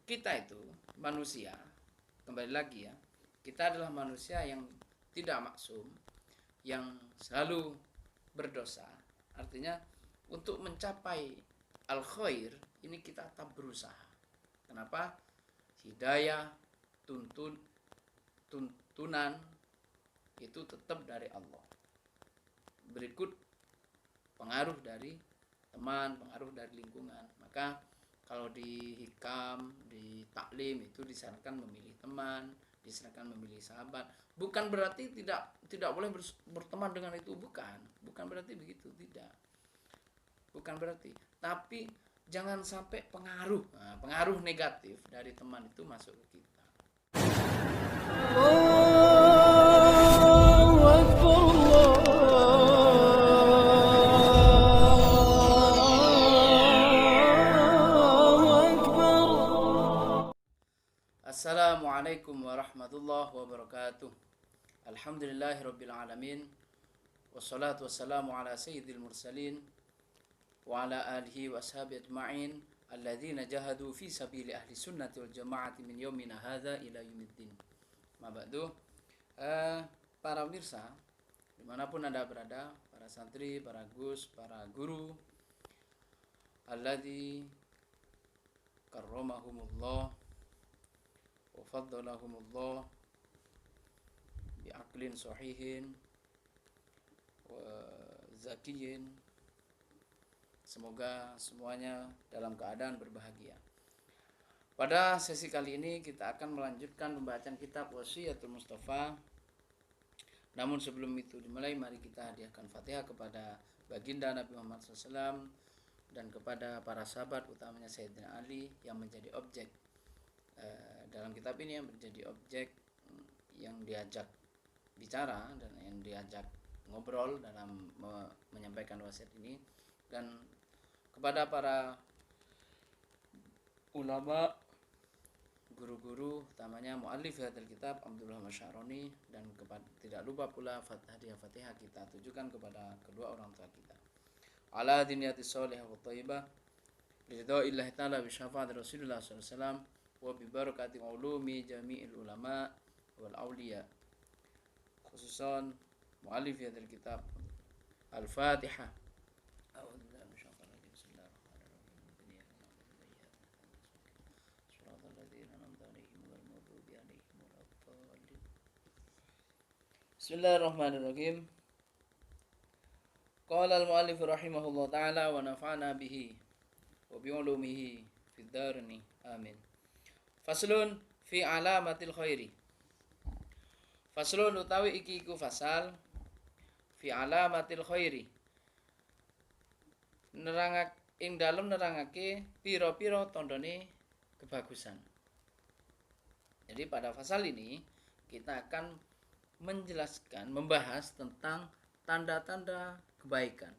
kita itu manusia, kembali lagi ya, kita adalah manusia yang tidak maksum, yang selalu berdosa. Artinya untuk mencapai al khair ini kita tetap berusaha. Kenapa? Hidayah, tuntunan itu tetap dari Allah. Berikut pengaruh dari teman, pengaruh dari lingkungan. Maka kalau di hikam, di taklim itu disarankan memilih teman, disarankan memilih sahabat. Bukan berarti tidak boleh berteman dengan itu, bukan berarti begitu, tidak. Bukan berarti. Tapi jangan sampai pengaruh negatif dari teman itu masuk ke kita. Assalamualaikum warahmatullahi wabarakatuh. Alhamdulillahirabbil alamin. Wassalatu wassalamu ala sayyidil mursalin wa ala alihi wa ashabihi ajma'in alladzina jahadu fi sabili ahli sunnati wal jama'ati min yaumina hadza ila yaumiddin. Mabadu, para pemirsa dimanapun Anda berada, para santri, para gus, para guru, alladzi karramahumullah wa faddalahumullah bi'aqlin sahihin wa zakiyin. Semoga semuanya dalam keadaan berbahagia. Pada sesi kali ini kita akan melanjutkan pembacaan kitab Wasiyatul Mustafa. Namun sebelum itu dimulai, mari kita hadiahkan Fatihah kepada baginda Nabi Muhammad SAW dan kepada para sahabat, utamanya Sayyidina Ali yang menjadi objek dalam kitab ini, yang menjadi objek yang diajak bicara dan yang diajak ngobrol dalam menyampaikan wasiat ini, dan kepada para ulama, guru-guru, utamanya muallif hadal kitab Abdullah Masyaroni, dan tidak lupa pula hadiah Fatihah kita tujukan kepada kedua orang tua kita. Ala diniyati sholihah wa thayyibah liridha'illahi ta'ala bi syafaati Rasulullah sallallahu alaihi wasallam wa bi barakati ulumi jami'il ulama wal awliya, khususan muallif hadal kitab. Al-Fatihah. Bismillahirrahmanirrahim. Qala al-mu'allif rahimahullah ta'ala wa nafa'ana bihi wa bi'ulumihi fid darain amin. Faslun fi alamatil khairi. Faslun utawi iki iku fasal fi alamatil khairi, ing dalem nerangake pira-pira tandane kebagusan. Jadi pada fasal ini kita akan menjelaskan, membahas tentang tanda-tanda kebaikan.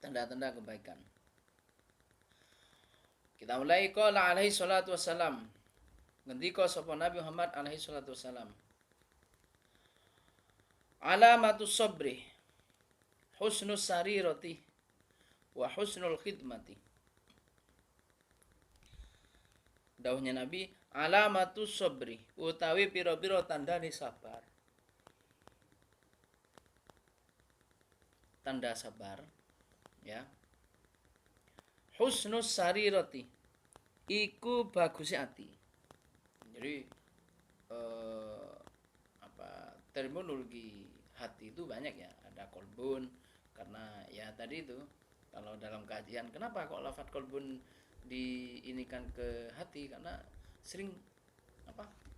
Tanda-tanda kebaikan. Kita mulai. Qala alaihi salatu wassalam, ngendika sapa Nabi Muhammad alaihi salatu wassalam, alamatus sabri husnus sarirati wa husnul khidmati. Dawuhnya Nabi, alamatus sabri utawi pira-pira tandane sabar. Tanda sabar ya. Husnus sarirati iku bagus ati. Jadi terminologi hati itu banyak ya. Ada kolbun, karena ya tadi itu kalau dalam kajian kenapa kok lafaz kolbun diinikan ke hati, karena sering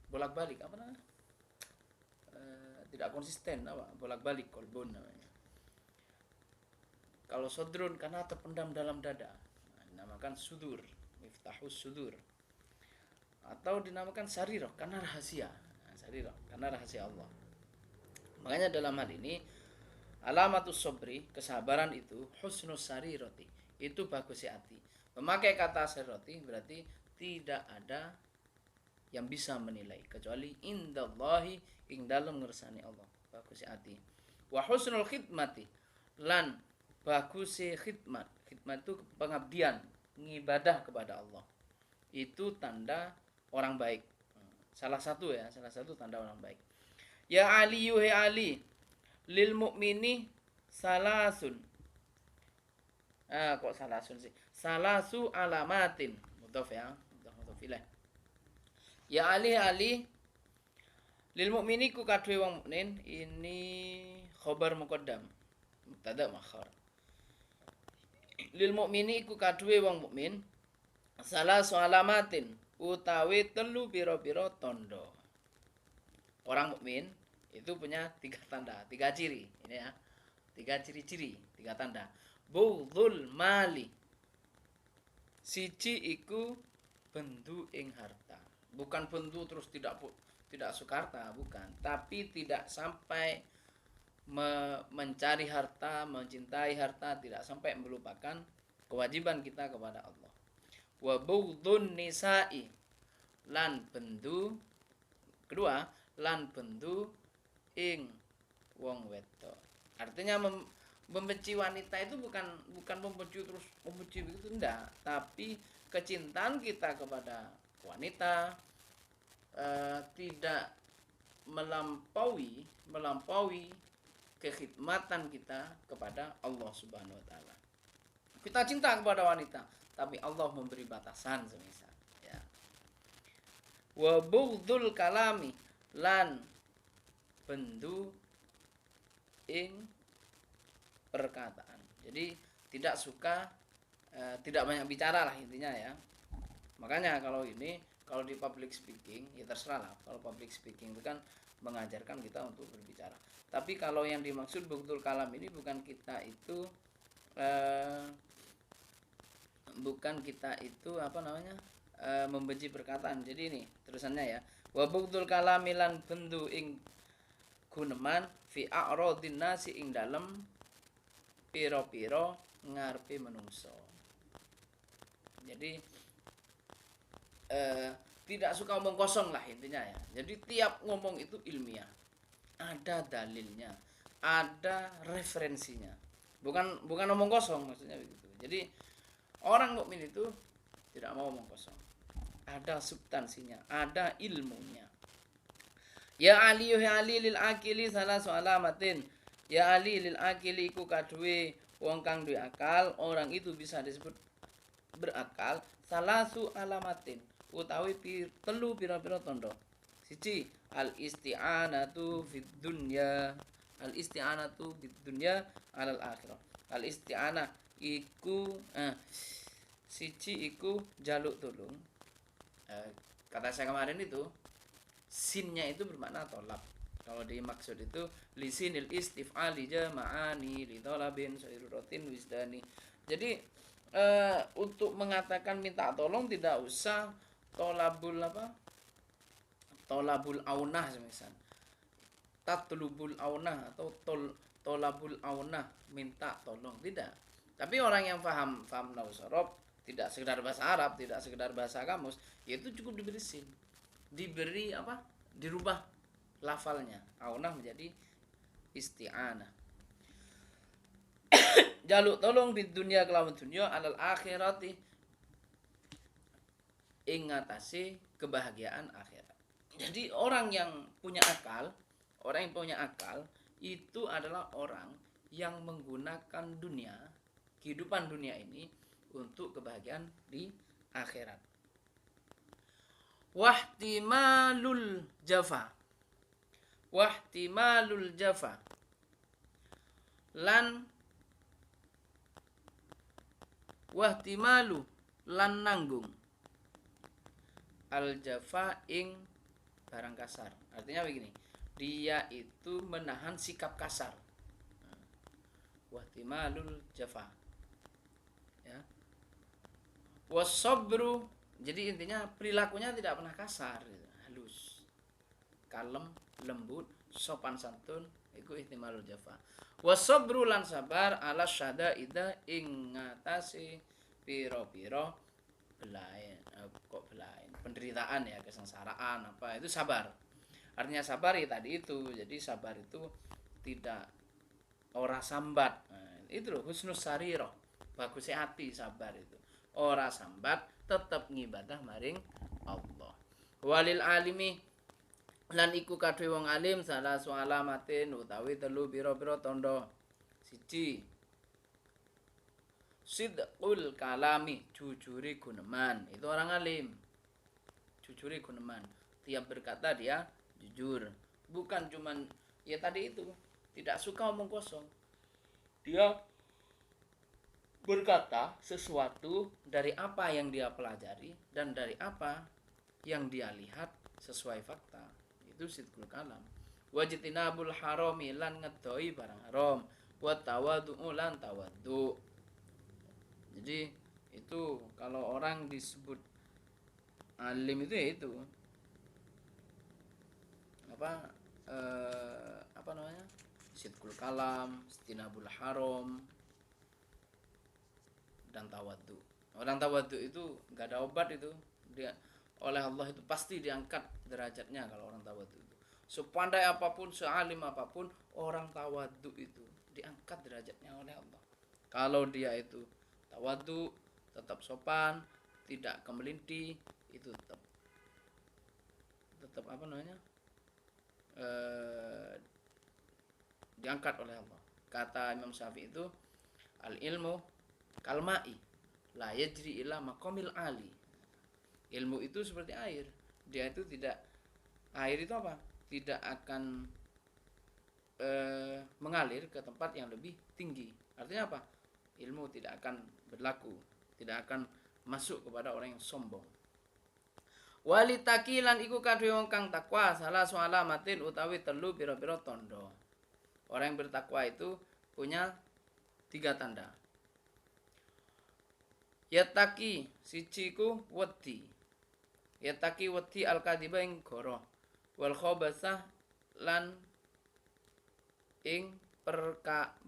bolak-balik tidak konsisten, bolak-balik kolbun namanya. Kalau sodrun karena terpendam dalam dada, dinamakan sudur, miftahus sudur. Atau dinamakan sarirah karena rahasia, sarirah karena rahasia Allah. Makanya dalam hal ini alamatus sobri, kesabaran itu husnus sarirati, itu bagus hati. Memakai kata sarirati berarti tidak ada yang bisa menilai kecuali indallahi, ing dalem ngersani Allah, bagus hati. Wa husnul khidmati, lan bagus khidmat. Khidmat itu pengabdian ngibadah kepada Allah. Itu tanda orang baik. Salah satu tanda orang baik. Ya Ali yuhi Ali, lil mukmini salasun. Kok salasun sih? Salasu alamatin. Mudhaf ya. Mudhaf ilaih. Ya Ali lil mukmini ku kadue wong mukmin, ini khobar muqaddam. Mubtada muakhar. Lil mukmini ku kadue wong mukmin salasu alamatin utawi telu pira-pira tondo. Orang mukmin itu punya 3 tanda, 3 ciri. Ini ya. 3 ciri-ciri, 3 tanda. Bughdul mali. Siji iku bendu ing harta. Bukan bendu terus tidak suka harta, bukan. Tapi tidak sampai mencari harta, mencintai harta, tidak sampai melupakan kewajiban kita kepada Allah. Wa bughdun nisa'i, lan bendu kedua, lan bendu ing wong wedok. Artinya membenci wanita itu bukan membenci terus membenci begitu, enggak, tapi kecintaan kita kepada wanita tidak melampaui kekhidmatan kita kepada Allah Subhanahu wa taala. Kita cinta kepada wanita, tapi Allah memberi batasan semisal ya. Wa bughdul kalami, lan bendu ing perkataan. Jadi tidak suka tidak banyak bicara lah intinya ya. Makanya kalau di public speaking ya terserah lah. Kalau public speaking itu kan mengajarkan kita untuk berbicara. Tapi kalau yang dimaksud bughdul kalam ini bukan kita itu membenci perkataan. Jadi ini terusannya ya. Wa bughdul kalami lan bendu ing guneman fi a'radin nasi ing dalem pira-pira ngarepe menungso. Jadi tidak suka omong kosong lah intinya ya. Jadi tiap ngomong itu ilmiah, ada dalilnya, ada referensinya. Bukan omong kosong maksudnya begitu. Jadi orang mukmin itu tidak mau omong kosong. Ada substansinya, ada ilmunya. Ya Ali lil akili salasu alamatin. Ya Ali lil akili iku kadue wong kang duwe akal, orang itu bisa disebut berakal salasu alamatin utawi telu pira-pira tondo. Siji al isti'anatu fid dunya alal akhirah. Al isti'anah iku siji iku jaluk tulung. Kata saya kemarin itu sinnya itu bermakna tolab. Kalau dimaksud itu lisinil istif'ali jama'ani li talabin sairuratin wisdani. Jadi untuk mengatakan minta tolong tidak usah tolabul aunah semisal. Tatlubul aunah atau tolabul aunah, minta tolong, tidak. Tapi orang yang paham nahwu sorof, tidak sekedar bahasa Arab, tidak sekedar bahasa kamus, yaitu cukup diberi sin. Dirubah lafalnya, aunah menjadi isti'anah. Jaluk tolong di dunia kelawan dunia alal akhirati ing ngatasi kebahagiaan akhirat. Jadi orang yang punya akal itu adalah orang yang menggunakan kehidupan dunia ini untuk kebahagiaan di akhirat. Wahtimalul jafa lan wahtimalu lan nanggung al jafa ing barang kasar. Artinya begini, dia itu menahan sikap kasar. Wahtimalul jafa ya. Wasabru, jadi intinya perilakunya tidak pernah kasar, halus, kalem, lembut, sopan santun, iku ihtimalul jafa. Wasabru lan sabar ala syadaida ing ngatasi piro-piro belain, penderitaan ya, kesengsaraan itu sabar. Artinya sabar ya tadi itu. Jadi sabar itu tidak ora sambat. Itu loh husnus sarirah, bagusnya hati sabar itu. ora sambat tetep ngibadah maring Allah. Walil alimi lan iku kadhe wong alim salah alamatin utawi telu pira-pira tandha. Siji, sidqul kalami, jujuri guneman. Itu orang alim. Jujuri guneman. Tiap berkata dia jujur. Bukan cuman ya tadi itu, tidak suka omong kosong. Dia berkata sesuatu dari apa yang dia pelajari dan dari apa yang dia lihat sesuai fakta. Itu sidqul kalam. Wajtinabul harami lan ngedoi barang haram. Wa tawaddu'u lan tawaddu. Jadi itu kalau orang disebut alim itu ya itu apa namanya, sidqul kalam, istinabul haram, dan tawaddu. Orang tawaddu itu nggak ada obat itu, dia oleh Allah itu pasti diangkat derajatnya kalau orang tawaddu itu. Sepandai apapun, sealim apapun, orang tawaddu itu diangkat derajatnya oleh Allah. Kalau dia itu tawaddu, tetap sopan, tidak kemelinti, itu tetap apa namanya, diangkat oleh Allah. Kata Imam Syafi'i itu, al ilmu kalma'i la yajri ila maqamil ali. Ilmu itu seperti air, dia itu tidak, air itu apa, tidak akan mengalir ke tempat yang lebih tinggi. Artinya apa? Ilmu tidak akan berlaku, tidak akan masuk kepada orang yang sombong. Walitakilan iku kadhe wong kang takwa salah alamatin utawi telu pira-pira tondo. Orang yang bertakwa itu punya 3 tanda. Yataki siji ku wedi. Yataki wedi al-kadhiba ing goro. Wal khabasah lan ing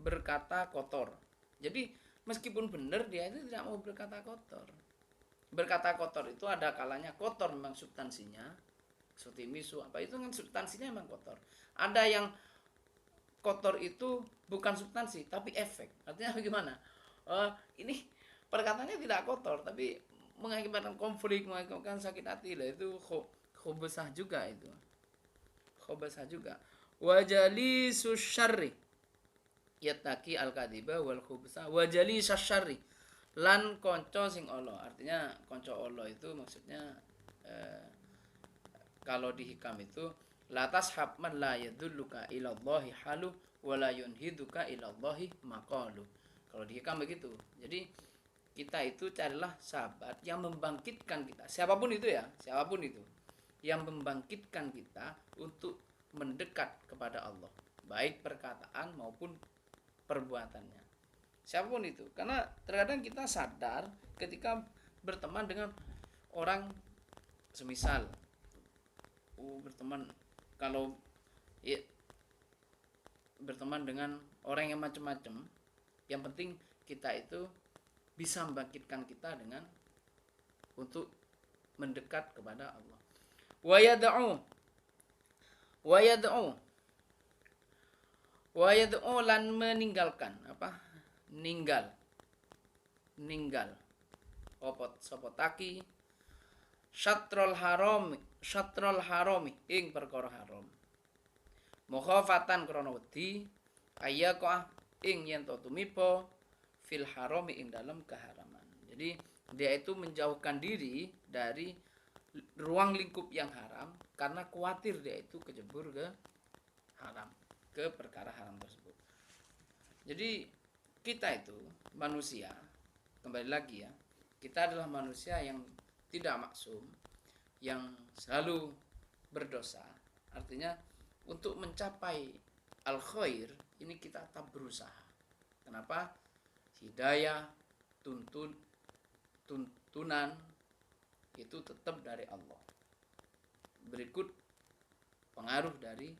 berkata kotor. Jadi meskipun benar dia itu tidak mau berkata kotor. Berkata kotor itu ada kalanya kotor memang substansinya, seperti misu apa itu kan substansinya memang kotor. Ada yang kotor itu bukan substansi tapi efek. Artinya bagaimana? Ini perkataannya tidak kotor tapi mengakibatkan konflik, mengakibatkan sakit hati lah, itu khobasah juga itu. Khobasah juga. Wajali susyarri yataki al-kadhiba wal khubsa wajali sasyarri lan konco sing Allah. Artinya konco Allah itu maksudnya kalau di hikam itu la tashab man la yadulluka ilallahi halu wa la yunhiduka ilallahi maqalu. Kalau di hikam begitu. Jadi kita itu carilah sahabat yang membangkitkan kita, siapapun itu ya, siapapun itu yang membangkitkan kita untuk mendekat kepada Allah, baik perkataan maupun perbuatannya, siapapun itu. Karena terkadang kita sadar ketika berteman dengan orang, semisal berteman, kalau ya, berteman dengan orang yang macam-macam, yang penting kita itu bisa membangkitkan kita dengan untuk mendekat kepada Allah. Wa yad'u lan meninggalkan apa? Ninggal apa taki syatrul harami ing perkara haram. Mukhafatan krana wedi ayyaqa ing yen to tumiba fil harami ing dalam keharaman. Jadi dia itu menjauhkan diri dari ruang lingkup yang haram karena khawatir dia itu kejebur ke haram, ke perkara haram tersebut. Jadi kita itu manusia, kembali lagi ya, kita adalah manusia yang tidak maksum, yang selalu berdosa. Artinya untuk mencapai al khair ini kita tetap berusaha. Kenapa? Hidayah, tuntunan itu tetap dari Allah. Berikut pengaruh dari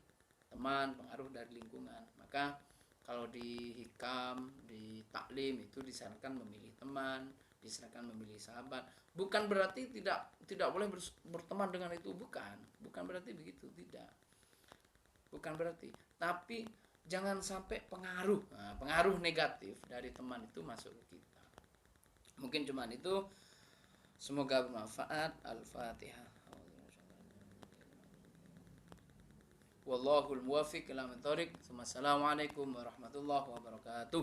teman, pengaruh dari lingkungan. Maka kalau di hikam, di taklim itu disarankan memilih teman, disarankan memilih sahabat. Bukan berarti tidak boleh berteman dengan itu, bukan berarti begitu, tidak. Bukan berarti. Tapi jangan sampai pengaruh negatif dari teman itu masuk ke kita. Mungkin cuman itu. Semoga bermanfaat. Al-Fatihah. Wallahul muwaffiq ila thoriq. Assalamualaikum warahmatullahi wabarakatuh.